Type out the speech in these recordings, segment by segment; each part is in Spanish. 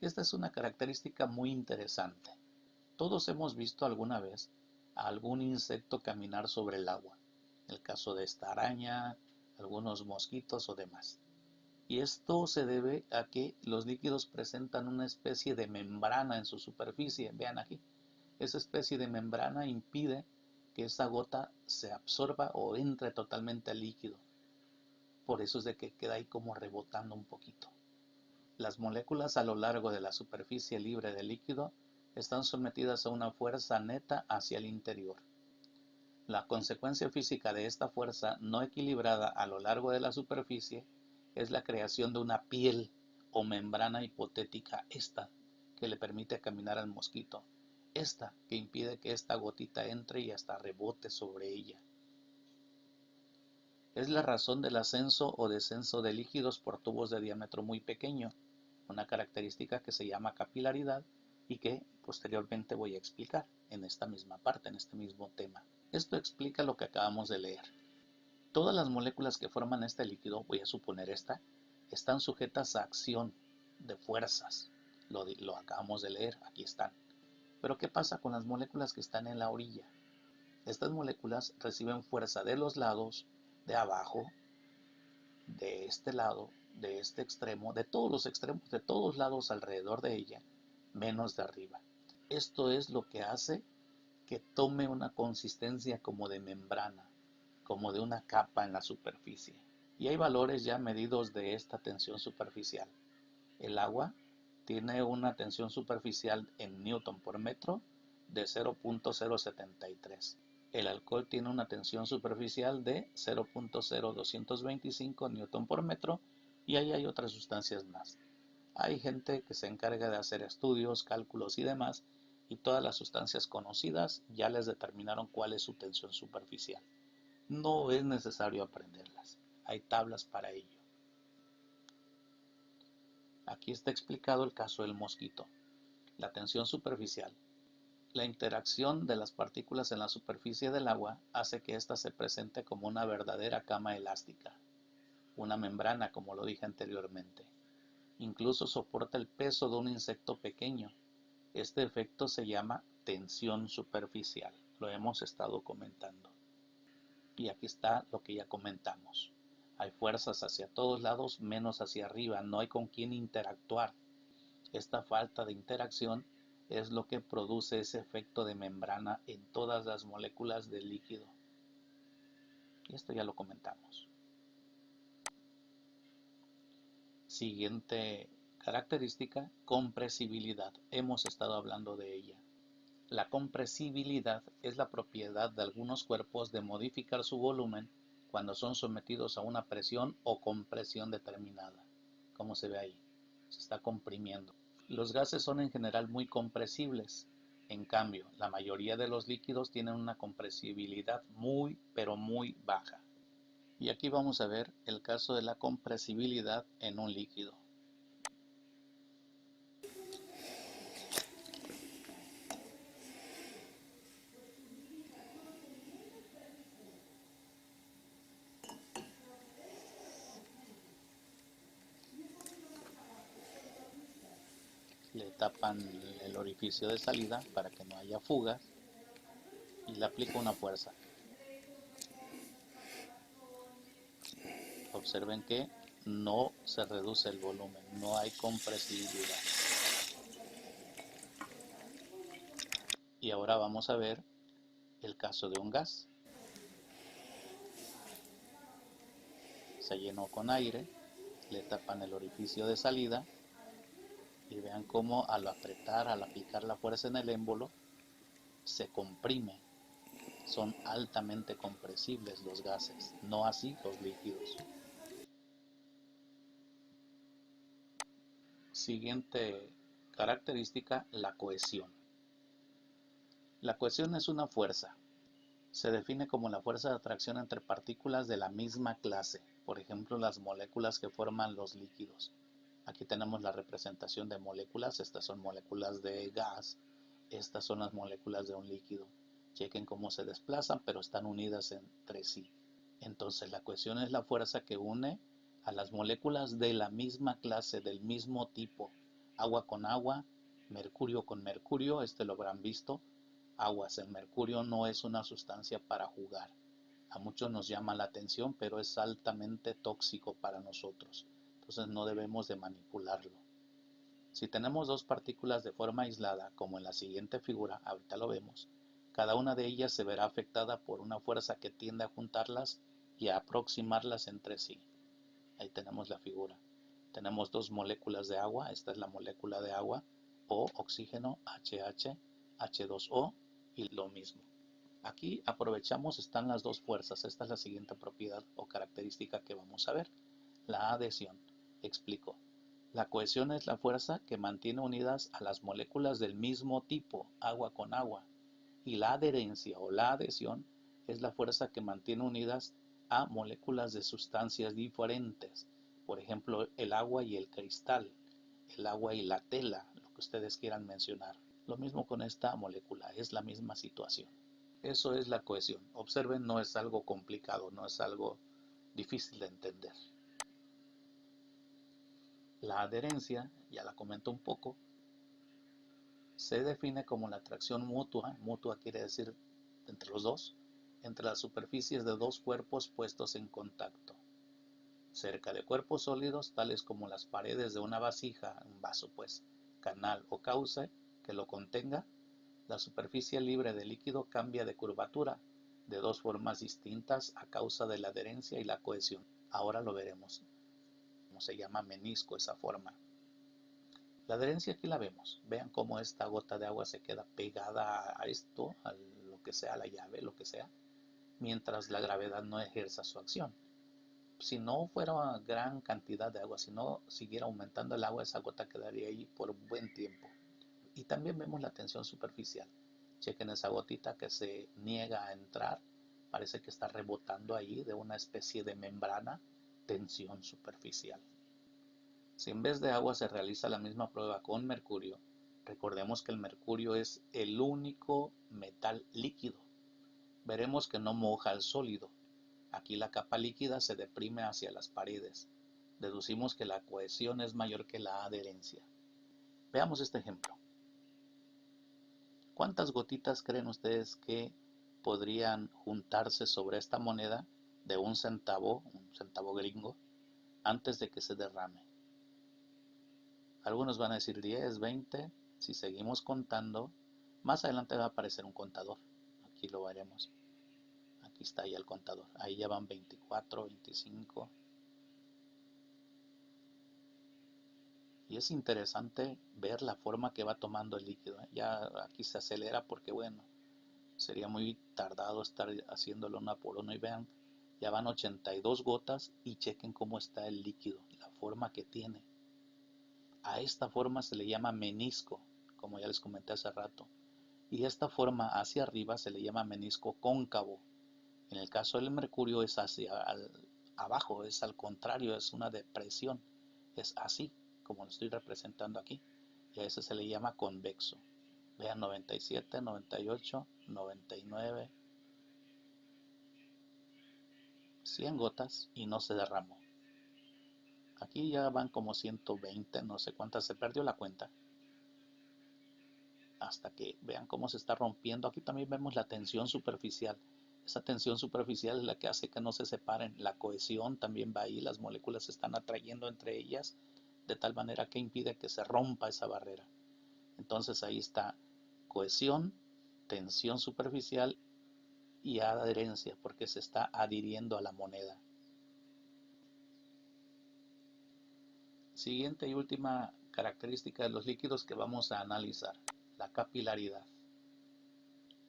Esta es una característica muy interesante. Todos hemos visto alguna vez a algún insecto caminar sobre el agua, el caso de esta araña, algunos mosquitos o demás. Y esto se debe a que los líquidos presentan una especie de membrana en su superficie. Vean aquí, esa especie de membrana impide que esa gota se absorba o entre totalmente al líquido. Por eso es de que queda ahí como rebotando un poquito. Las moléculas a lo largo de la superficie libre del líquido están sometidas a una fuerza neta hacia el interior. La consecuencia física de esta fuerza no equilibrada a lo largo de la superficie es la creación de una piel o membrana hipotética, esta que le permite caminar al mosquito, esta que impide que esta gotita entre y hasta rebote sobre ella. Es la razón del ascenso o descenso de líquidos por tubos de diámetro muy pequeño, una característica que se llama capilaridad y que posteriormente voy a explicar en esta misma parte, en este mismo tema. Esto explica lo que acabamos de leer. Todas las moléculas que forman este líquido, voy a suponer esta, están sujetas a acción de fuerzas. Lo acabamos de leer, aquí están. Pero ¿qué pasa con las moléculas que están en la orilla? Estas moléculas reciben fuerza de los lados, de abajo, de este lado, de este extremo, de todos los extremos, de todos lados alrededor de ella, menos de arriba. Esto es lo que hace que tome una consistencia como de membrana, como de una capa en la superficie. Y hay valores ya medidos de esta tensión superficial. El agua tiene una tensión superficial en newton por metro de 0.073. El alcohol tiene una tensión superficial de 0.0225 newton por metro y ahí hay otras sustancias más. Hay gente que se encarga de hacer estudios, cálculos y demás, y todas las sustancias conocidas ya les determinaron cuál es su tensión superficial. No es necesario aprenderlas, hay tablas para ello. Aquí está explicado el caso del mosquito. La tensión superficial. La interacción de las partículas en la superficie del agua hace que ésta se presente como una verdadera cama elástica, una membrana como lo dije anteriormente. Incluso soporta el peso de un insecto pequeño. Este efecto se llama tensión superficial, lo hemos estado comentando. Y aquí está lo que ya comentamos. Hay fuerzas hacia todos lados menos hacia arriba, no hay con quién interactuar. Esta falta de interacción es lo que produce ese efecto de membrana en todas las moléculas del líquido. Y esto ya lo comentamos. Siguiente característica, compresibilidad. Hemos estado hablando de ella. La compresibilidad es la propiedad de algunos cuerpos de modificar su volumen cuando son sometidos a una presión o compresión determinada. Como se ve ahí, se está comprimiendo. Los gases son en general muy compresibles. En cambio, la mayoría de los líquidos tienen una compresibilidad muy, pero muy baja. Y aquí vamos a ver el caso de la compresibilidad en un líquido. Le tapan el orificio de salida para que no haya fugas y le aplica una fuerza. Observen que no se reduce el volumen, no hay compresibilidad. Y ahora vamos a ver el caso de un gas. Se llenó con aire, le tapan el orificio de salida y vean cómo al apretar, al aplicar la fuerza en el émbolo, se comprime. Son altamente compresibles los gases, no así los líquidos. Siguiente característica, la cohesión. La cohesión es una fuerza. Se define como la fuerza de atracción entre partículas de la misma clase, por ejemplo las moléculas que forman los líquidos. Aquí tenemos la representación de moléculas, estas son moléculas de gas, estas son las moléculas de un líquido. Chequen cómo se desplazan, pero están unidas entre sí. Entonces la cohesión es la fuerza que une a las moléculas de la misma clase, del mismo tipo, Agua con agua, mercurio con mercurio, este lo habrán visto. Aguas, el mercurio no es una sustancia para jugar. A muchos nos llama la atención, pero es altamente tóxico para nosotros. Entonces no debemos de manipularlo. Si tenemos dos partículas de forma aislada, como en la siguiente figura, ahorita lo vemos, cada una de ellas se verá afectada por una fuerza que tiende a juntarlas y a aproximarlas entre sí. Ahí tenemos la figura. Tenemos dos moléculas de agua, esta es la molécula de agua, O, oxígeno, HH, H2O y lo mismo. Aquí aprovechamos, están las dos fuerzas, esta es la siguiente propiedad o característica que vamos a ver, la adhesión. Explico. La cohesión es la fuerza que mantiene unidas a las moléculas del mismo tipo, agua con agua, y la adherencia o la adhesión es la fuerza que mantiene unidas a moléculas de sustancias diferentes, por ejemplo el agua y el cristal, el agua y la tela, lo que ustedes quieran mencionar. Lo mismo con esta molécula, es la misma situación. Eso es la cohesión. Observen, no es algo complicado, no es algo difícil de entender. La adherencia, ya la comento un poco, se define como la atracción mutua, mutua quiere decir entre los dos, entre las superficies de dos cuerpos puestos en contacto. Cerca de cuerpos sólidos, tales como las paredes de una vasija, un vaso pues, canal o cauce que lo contenga, la superficie libre de líquido cambia de curvatura de dos formas distintas a causa de la adherencia y la cohesión. Ahora lo veremos. Cómo se llama menisco esa forma. La adherencia aquí la vemos. Vean cómo esta gota de agua se queda pegada a esto, a lo que sea, la llave, lo que sea, mientras la gravedad no ejerza su acción. Si no fuera una gran cantidad de agua, si no siguiera aumentando el agua, esa gota quedaría ahí por un buen tiempo. Y también vemos la tensión superficial. Chequen esa gotita que se niega a entrar, parece que está rebotando ahí de una especie de membrana, tensión superficial. Si en vez de agua se realiza la misma prueba con mercurio, recordemos que el mercurio es el único metal líquido. Veremos que no moja el sólido. Aquí la capa líquida se deprime hacia las paredes. Deducimos que la cohesión es mayor que la adherencia. Veamos este ejemplo. ¿Cuántas gotitas creen ustedes que podrían juntarse sobre esta moneda de un centavo gringo, antes de que se derrame? Algunos van a decir 10, 20. Si seguimos contando, más adelante va a aparecer un contador. Aquí lo veremos. Aquí está ya el contador. Ahí ya van 24, 25. Y es interesante ver la forma que va tomando el líquido. Ya aquí se acelera porque, bueno, sería muy tardado estar haciéndolo una por una. Y vean, ya van 82 gotas y chequen cómo está el líquido, la forma que tiene. A esta forma se le llama menisco, como ya les comenté hace rato. Y esta forma hacia arriba se le llama menisco cóncavo. En el caso del mercurio es abajo, es al contrario, es una depresión, es así como lo estoy representando aquí, y a ese se le llama convexo. Vean, 97, 98, 99, 100 gotas y no se derramó. Aquí ya van como 120, no sé cuántas, se perdió la cuenta. Hasta que vean cómo se está rompiendo. Aquí también vemos la tensión superficial. Esa tensión superficial es la que hace que no se separen. La cohesión también va ahí, las moléculas se están atrayendo entre ellas de tal manera que impide que se rompa esa barrera. Entonces ahí está cohesión, tensión superficial y adherencia, porque se está adhiriendo a la moneda. Siguiente y última característica de los líquidos que vamos a analizar, la capilaridad.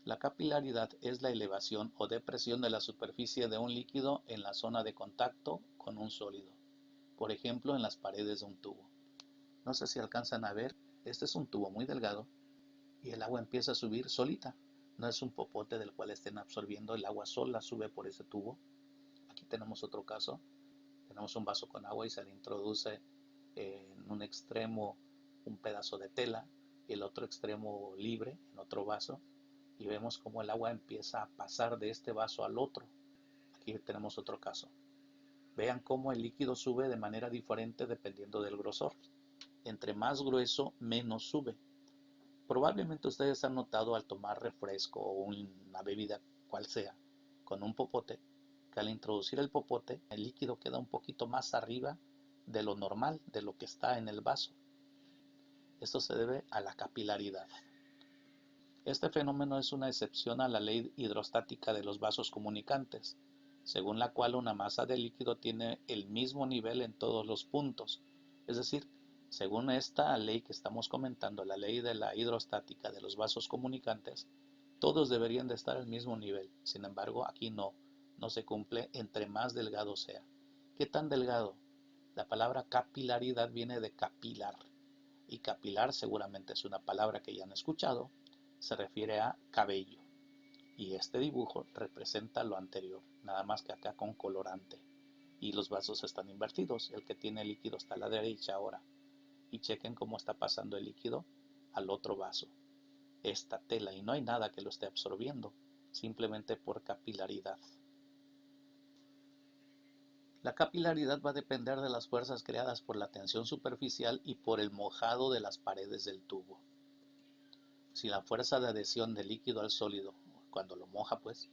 La capilaridad es la elevación o depresión de la superficie de un líquido en la zona de contacto con un sólido, por ejemplo en las paredes de un tubo. No sé si alcanzan a ver, este es un tubo muy delgado y el agua empieza a subir solita. No es un popote del cual estén absorbiendo, el agua sola sube por ese tubo. Aquí tenemos otro caso, tenemos un vaso con agua y se le introduce en un extremo un pedazo de tela y el otro extremo libre en otro vaso, y vemos cómo el agua empieza a pasar de este vaso al otro. Aquí tenemos otro caso. Vean cómo el líquido sube de manera diferente dependiendo del grosor. Entre más grueso, menos sube. Probablemente ustedes han notado al tomar refresco o una bebida cual sea con un popote, que al introducir el popote, el líquido queda un poquito más arriba de lo normal, de lo que está en el vaso. Esto se debe a la capilaridad. Este fenómeno es una excepción a la ley hidrostática de los vasos comunicantes, según la cual una masa de líquido tiene el mismo nivel en todos los puntos. Es decir, según esta ley que estamos comentando, la ley de la hidrostática de los vasos comunicantes, todos deberían de estar al mismo nivel. Sin embargo, aquí no se cumple entre más delgado sea. ¿Qué tan delgado? La palabra capilaridad viene de capilar, y capilar seguramente es una palabra que ya han escuchado, se refiere a cabello, y este dibujo representa lo anterior, nada más que acá con colorante, y los vasos están invertidos, el que tiene líquido está a la derecha ahora, y chequen cómo está pasando el líquido al otro vaso, esta tela, y no hay nada que lo esté absorbiendo, simplemente por capilaridad. La capilaridad va a depender de las fuerzas creadas por la tensión superficial y por el mojado de las paredes del tubo. Si la fuerza de adhesión del líquido al sólido, cuando lo moja pues,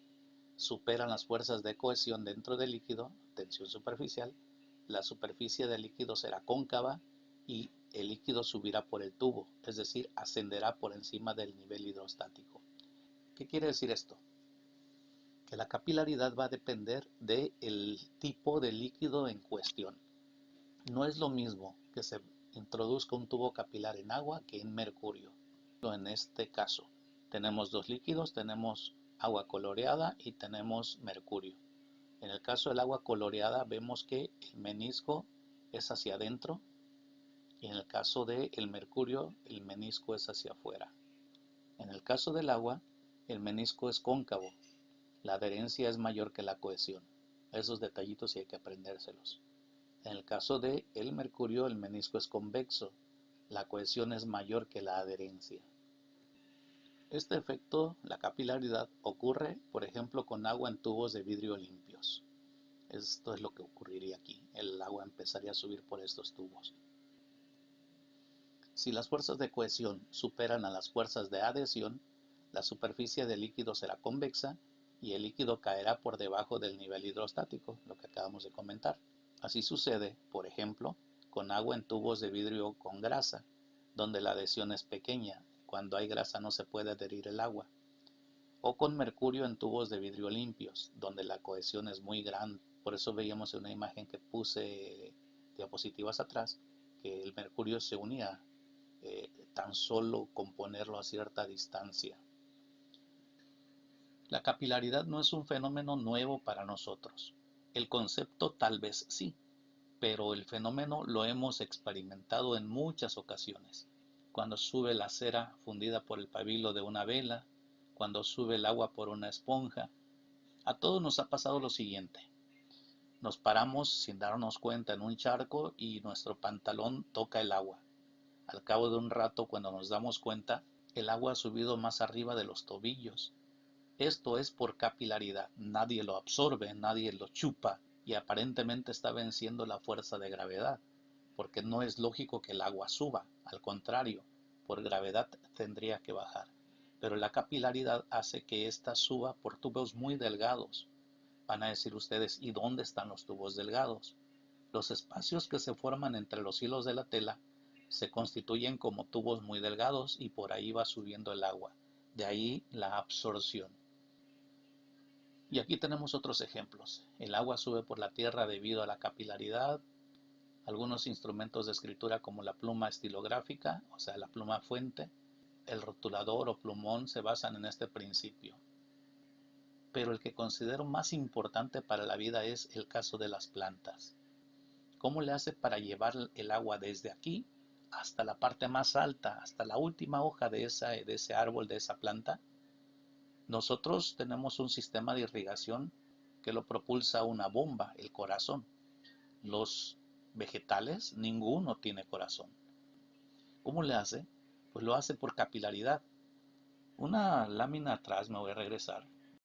superan las fuerzas de cohesión dentro del líquido, tensión superficial, la superficie del líquido será cóncava y el líquido subirá por el tubo, es decir, ascenderá por encima del nivel hidrostático. ¿Qué quiere decir esto? Que la capilaridad va a depender del tipo de líquido en cuestión. No es lo mismo que se introduzca un tubo capilar en agua que en mercurio. En este caso, tenemos dos líquidos, tenemos agua coloreada y tenemos mercurio. En el caso del agua coloreada vemos que el menisco es hacia adentro y en el caso del mercurio el menisco es hacia afuera. En el caso del agua, el menisco es cóncavo, la adherencia es mayor que la cohesión. Esos detallitos sí hay que aprendérselos. En el caso del mercurio, el menisco es convexo, la cohesión es mayor que la adherencia. Este efecto, la capilaridad, ocurre, por ejemplo, con agua en tubos de vidrio limpios. Esto es lo que ocurriría aquí. El agua empezaría a subir por estos tubos. Si las fuerzas de cohesión superan a las fuerzas de adhesión, la superficie del líquido será convexa y el líquido caerá por debajo del nivel hidrostático, lo que acabamos de comentar. Así sucede, por ejemplo, con agua en tubos de vidrio con grasa, donde la adhesión es pequeña. Cuando hay grasa no se puede adherir el agua. O con mercurio en tubos de vidrio limpios, donde la cohesión es muy grande. Por eso veíamos en una imagen que puse diapositivas atrás, que el mercurio se unía tan solo con ponerlo a cierta distancia. La capilaridad no es un fenómeno nuevo para nosotros. El concepto tal vez sí, pero el fenómeno lo hemos experimentado en muchas ocasiones. Cuando sube la cera fundida por el pabilo de una vela, cuando sube el agua por una esponja. A todos nos ha pasado lo siguiente. Nos paramos sin darnos cuenta en un charco y nuestro pantalón toca el agua. Al cabo de un rato, cuando nos damos cuenta, el agua ha subido más arriba de los tobillos. Esto es por capilaridad. Nadie lo absorbe, nadie lo chupa y aparentemente está venciendo la fuerza de gravedad, porque no es lógico que el agua suba. Al contrario, por gravedad tendría que bajar. Pero la capilaridad hace que ésta suba por tubos muy delgados. Van a decir ustedes, ¿y dónde están los tubos delgados? Los espacios que se forman entre los hilos de la tela se constituyen como tubos muy delgados y por ahí va subiendo el agua. De ahí la absorción. Y aquí tenemos otros ejemplos. El agua sube por la tierra debido a la capilaridad. Algunos instrumentos de escritura como la pluma estilográfica, o sea, la pluma fuente, el rotulador o plumón se basan en este principio. Pero el que considero más importante para la vida es el caso de las plantas. ¿Cómo le hace para llevar el agua desde aquí hasta la parte más alta, hasta la última hoja de ese árbol, de esa planta? Nosotros tenemos un sistema de irrigación que lo propulsa una bomba, el corazón. Los vegetales, ninguno tiene corazón. ¿Cómo le hace? Pues lo hace por capilaridad. Una lámina atrás, me voy a regresar.